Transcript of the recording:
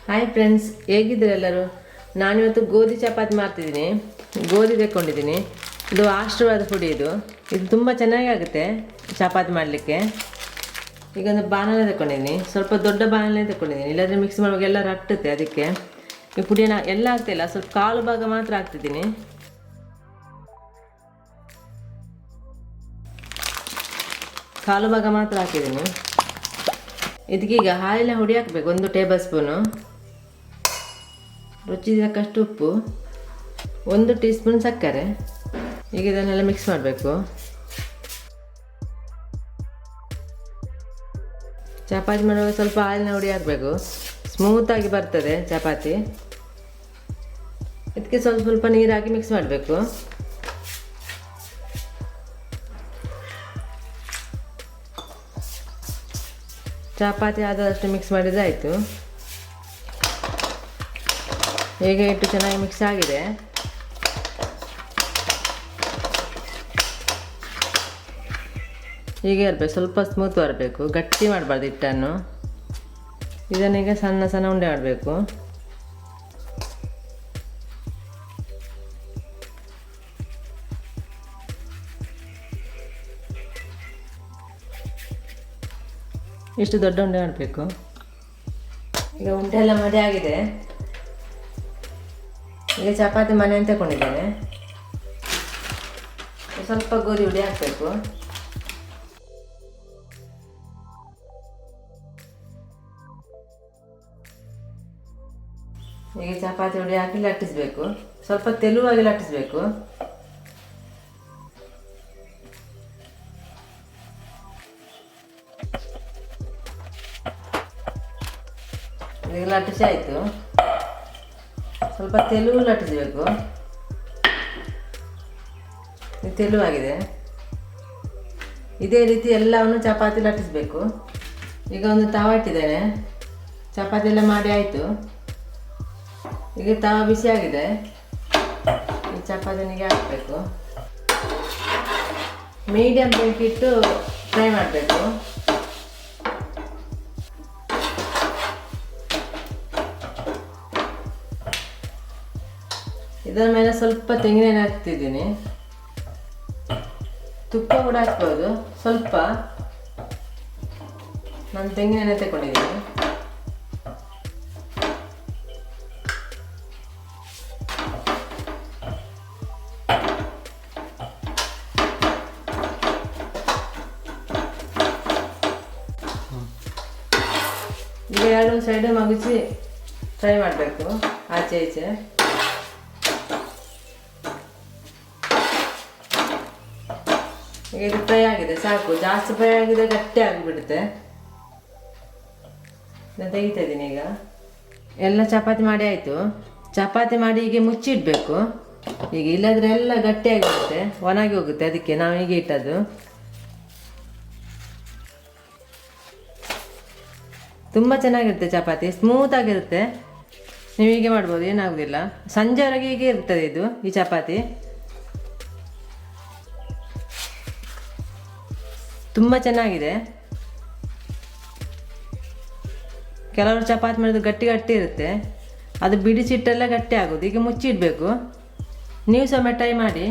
Hi friends, ಹೇಗಿದ್ದೀರ ಎಲ್ಲರೂ? ನಾನಿವತ್ತು ಗೋಧಿ ಚಪಾತಿ ಮಾಡ್ತಿದ್ದೀನಿ. ಗೋಧಿ ತೆಕ್ಕೊಂಡಿದ್ದೀನಿ. ಇದು ಆಶೀರ್ವಾದ ಪುಡಿ. ಇದು ತುಂಬ ಚೆನ್ನಾಗಿ ಆಗುತ್ತೆ ಚಪಾತಿ ಮಾಡಲಿಕ್ಕೆ. ಈಗ ಒಂದು ಬಾಣಲೆ ತಗೊಂಡಿದ್ದೀನಿ, ಸ್ವಲ್ಪ ದೊಡ್ಡ ಬಾಣಲೆ ತಗೊಂಡಿದ್ದೀನಿ, ಇಲ್ಲಾಂದರೆ ಮಿಕ್ಸ್ ಮಾಡುವಾಗ ಎಲ್ಲ ರಟ್ಟುತ್ತೆ. ಅದಕ್ಕೆ ಈ ಪುಡಿನ ಎಲ್ಲ ಆಗ್ತಾಯಿಲ್ಲ, ಸ್ವಲ್ಪ ಕಾಲು ಭಾಗ ಮಾತ್ರ ಹಾಕ್ತಿದ್ದೀನಿ. ಕಾಲು ಭಾಗ ಮಾತ್ರ ಹಾಕಿದ್ದೀನಿ. ಇದಕ್ಕೀಗ ಹಾಲಿನ ಹುಡಿ ಹಾಕಬೇಕು, 1 ಟೇಬಲ್ ಸ್ಪೂನು. ರುಚಿಗೆ ತಕ್ಕಷ್ಟು ಉಪ್ಪು, 1 ಟೀ ಸ್ಪೂನ್ ಸಕ್ಕರೆ. ಈಗ ಇದನ್ನೆಲ್ಲ ಮಿಕ್ಸ್ ಮಾಡಬೇಕು. ಚಪಾತಿ ಮಾಡುವಾಗ ಸ್ವಲ್ಪ ಹಾಲಿನ ಹುಡಿ ಹಾಕಬೇಕು, ಸ್ಮೂತಾಗಿ ಬರ್ತದೆ ಚಪಾತಿ. ಇದಕ್ಕೆ ಸ್ವಲ್ಪ ಸ್ವಲ್ಪ ನೀರು ಹಾಕಿ ಮಿಕ್ಸ್ ಮಾಡಬೇಕು. ಚಪಾತಿ ಆದಷ್ಟು ಮಿಕ್ಸ್ ಮಾಡಿದರೆ ಆಯಿತು. ಈಗ ಇಟ್ಟು ಚೆನ್ನಾಗಿ ಮಿಕ್ಸ್ ಆಗಿದೆ. ಹೀಗೆ ಇರಬೇಕು, ಸ್ವಲ್ಪ ಸ್ಮೂತ್ ಬರಬೇಕು, ಗಟ್ಟಿ ಮಾಡಬಾರ್ದು ಹಿಟ್ಟನ್ನು. ಇದನ್ನೀಗ ಸಣ್ಣ ಸಣ್ಣ ಉಂಡೆ ಮಾಡಬೇಕು. ಇಷ್ಟು ದೊಡ್ಡ ಉಂಡೆ ಮಾಡಬೇಕು. ಈಗ ಉಂಡೆ ಎಲ್ಲ ಮಾಡಿ ಆಗಿದೆ. ಈಗ ಚಪಾತಿ ಮನೆ ಅಂತ ತಗೊಂಡಿದ್ದೇನೆ. ಸ್ವಲ್ಪ ಗೋಧಿ ಹುಡಿ ಹಾಕಬೇಕು. ಈಗ ಚಪಾತಿ ಹುಡಿ ಹಾಕಿ ಲಟ್ಟಿಸಬೇಕು, ಸ್ವಲ್ಪ ತೆಳುವಾಗಿ ಲಟ್ಟಿಸಬೇಕು. ಈಗ ಲಟ್ಟಿಸಿ ಆಯಿತು. ಸ್ವಲ್ಪ ತೆಳು ಲಟ್ಟಿಸಬೇಕು. ತೆಳುವಾಗಿದೆ. ಇದೇ ರೀತಿ ಎಲ್ಲವನ್ನು ಚಪಾತಿ ಲಟ್ಟಿಸಬೇಕು. ಈಗ ಒಂದು ತವ ಇಟ್ಟಿದ್ದೇನೆ. ಚಪಾತಿ ಎಲ್ಲ ಮಾಡಿ ಆಯಿತು. ಈಗ ತವ ಬಿಸಿ ಆಗಿದೆ. ಈ ಚಪಾತಿನಿಗೆ ಹಾಕಬೇಕು. ಮೀಡಿಯಮ್ ಬೆಂಕಿ ಇಟ್ಟು ಫ್ರೈ ಮಾಡಬೇಕು. ಇದರ ಮೇಲೆ ಸ್ವಲ್ಪ ತೆಂಗಿನೆಣ್ಣೆ ಹಾಕ್ತಿದ್ದೀನಿ. ತುಪ್ಪ ಕೂಡ ಹಾಕ್ಬೋದು ಸ್ವಲ್ಪ. ನಾನು ತೆಂಗಿನೆಣ್ಣೆ ತಗೊಂಡಿದ್ದೀನಿ. ಈಗ 2 ಸೈಡ್ ಮಗುಚಿ ಫ್ರೈ ಮಾಡಬೇಕು, ಆಚೆ ಈಚೆ. ಈಗ ಇದು ಫ್ರೈ ಆಗಿದೆ, ಸಾಕು. ಜಾಸ್ತಿ ಫ್ರೈ ಆಗಿದೆ ಗಟ್ಟಿ ಆಗಿಬಿಡುತ್ತೆ. ನಾನು ತೆಗಿತಾ ಇದ್ದೀನಿ. ಈಗ ಎಲ್ಲ ಚಪಾತಿ ಮಾಡಿ ಆಯಿತು. ಚಪಾತಿ ಮಾಡಿ ಹೀಗೆ ಮುಚ್ಚಿಡಬೇಕು. ಈಗ ಇಲ್ಲದ್ರೆ ಎಲ್ಲ ಗಟ್ಟಿಯಾಗಿರುತ್ತೆ, ಒಣಗಿ ಹೋಗುತ್ತೆ. ಅದಕ್ಕೆ ನಾವು ಹೀಗೆ ಇಟ್ಟದ್ದು. ತುಂಬ ಚೆನ್ನಾಗಿರುತ್ತೆ ಚಪಾತಿ, ಸ್ಮೂತಾಗಿರುತ್ತೆ. ನೀವು ಹೀಗೆ ಮಾಡ್ಬೋದು, ಏನಾಗೋದಿಲ್ಲ. ಸಂಜೆವರೆಗೆ ಹೀಗೆ ಇರ್ತದೆ ಈ ಚಪಾತಿ. ತುಂಬ ಚೆನ್ನಾಗಿದೆ. ಕೆಲವರು ಚಪಾತಿ ಮಾಡಿದ್ರೆ ಗಟ್ಟಿ ಗಟ್ಟಿ ಇರುತ್ತೆ, ಅದು ಬಿಡಿಸಿಟ್ಟೆಲ್ಲ ಗಟ್ಟಿ ಆಗೋದು. ಈಗ ಮುಚ್ಚಿಡಬೇಕು. ನೀವು ಸಹ ಟ್ರೈ ಮಾಡಿ.